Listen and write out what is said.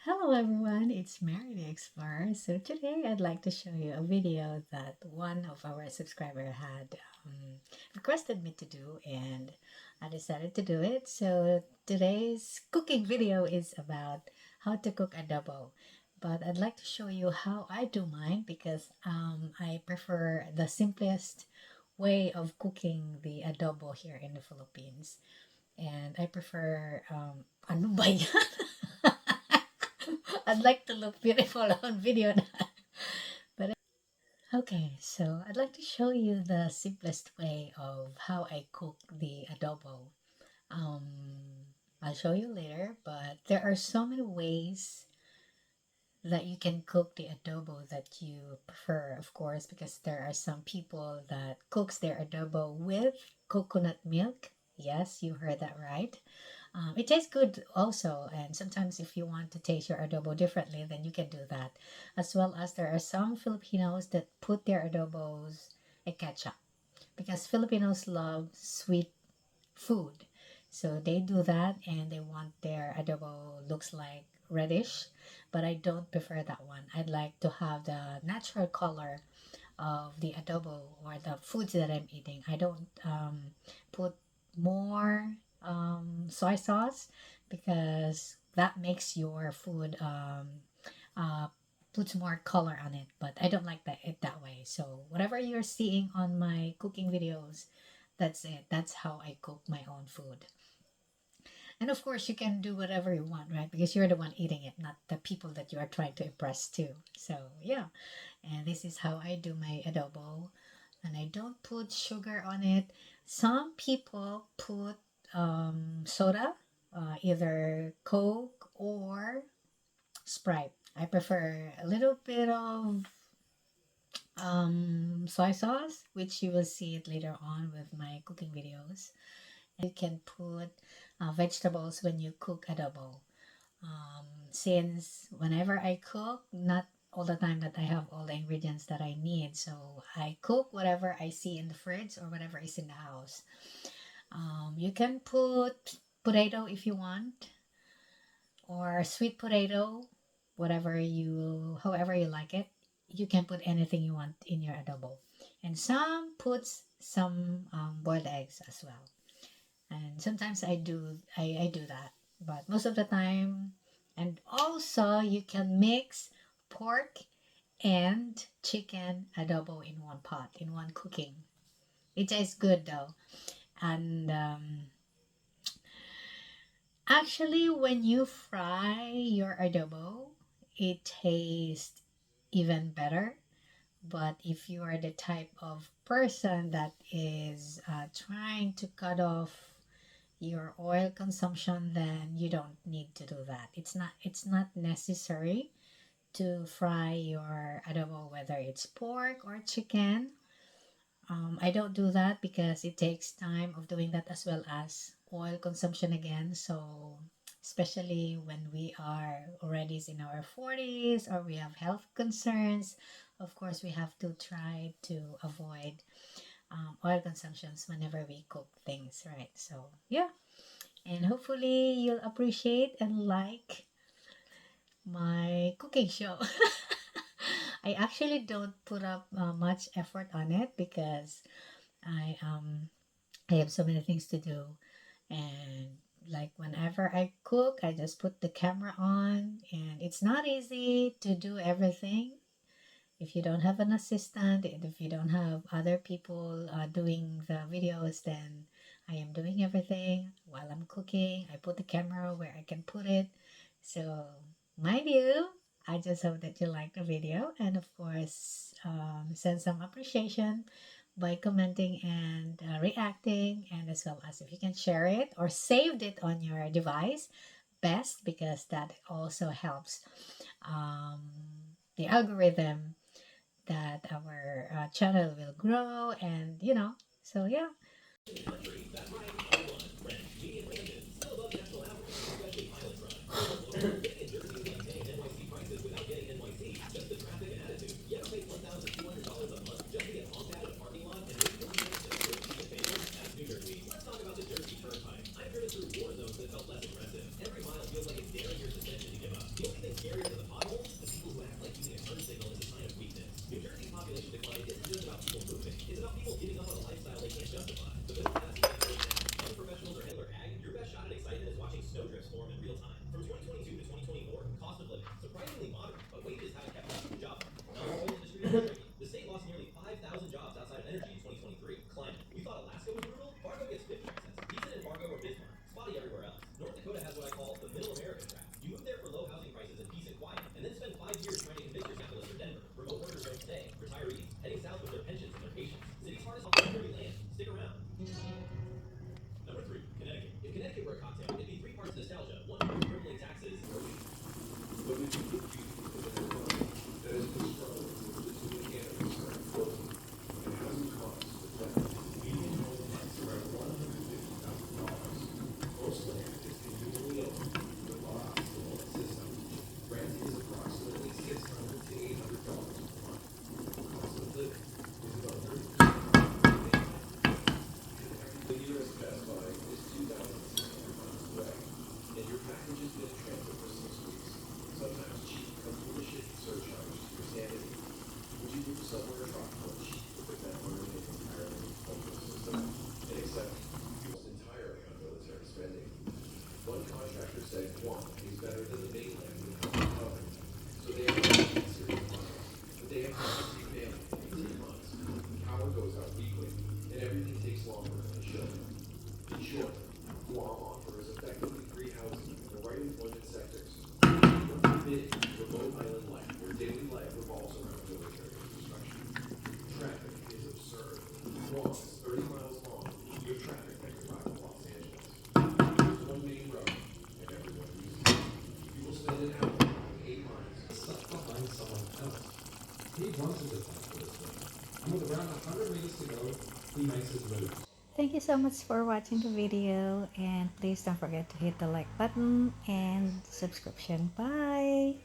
Hello everyone, it's Mary the Explorer. So today I'd like to show you a video that one of our subscribers had requested me to do, and I decided to do it. So today's cooking video is about how to cook adobo. But I'd like to show you how I do mine because I prefer the simplest way of cooking the adobo here in the Philippines. And I prefer, ano ba yan? I'd like to look beautiful on video na. But okay, so I'd like to show you the simplest way of how I cook the adobo. Um, I'll show you later, but there are so many ways that you can cook the adobo that you prefer, of course, because there are some people that cooks their adobo with coconut milk. Yes, you heard that right. It tastes good also, and sometimes if you want to taste your adobo differently, then you can do that. As well as there are some Filipinos that put their adobos in ketchup because Filipinos love sweet food. So they do that and they want their adobo looks like reddish, but I don't prefer that one. I'd like to have the natural color of the adobo or the foods that I'm eating. I don't put more soy sauce because that makes your food uh, puts more color on it. But I don't like it that way. So whatever you're seeing on my cooking videos, that's it. That's how I cook my own food. And of course, you can do whatever you want, right? Because you're the one eating it, not the people that you are trying to impress too. So yeah, and this is how I do my adobo, and I don't put sugar on it. Some people put soda, either Coke or Sprite. I prefer a little bit of soy sauce, which you will see it later on with my cooking videos. You can put vegetables when you cook adobo. Since whenever I cook, not all the time that I have all the ingredients that I need, so I cook whatever I see in the fridge or whatever is in the house. You can put potato if you want, or sweet potato, however you like it. You can put anything you want in your adobo, and some puts some boiled eggs as well. And sometimes I do that, but most of the time. And also you can mix pork and chicken adobo in one pot, in one cooking. It tastes good though. And actually, when you fry your adobo, it tastes even better. But if you are the type of person that is trying to cut off your oil consumption, then you don't need to do that. It's not necessary to fry your adobo, whether it's pork or chicken. I don't do that because it takes time of doing that, as well as oil consumption again. So especially when we are already in our 40s or we have health concerns, of course we have to try to avoid oil consumptions whenever we cook things, right? So yeah, and hopefully you'll appreciate and like my cooking show. I actually don't put up much effort on it because I um I have so many things to do, and like whenever I cook, I just put the camera on, and it's not easy to do everything if you don't have an assistant, and if you don't have other people doing the videos. Then I am doing everything while I'm cooking. I put the camera where I can put it. So mind you, I just hope that you like the video, and of course send some appreciation by commenting and reacting, and as well as if you can share it or saved it on your device, best, because that also helps um, the algorithm that our channel will grow, and so yeah. Thank you so much for watching the video, and please don't forget to hit the like button and subscription. Bye!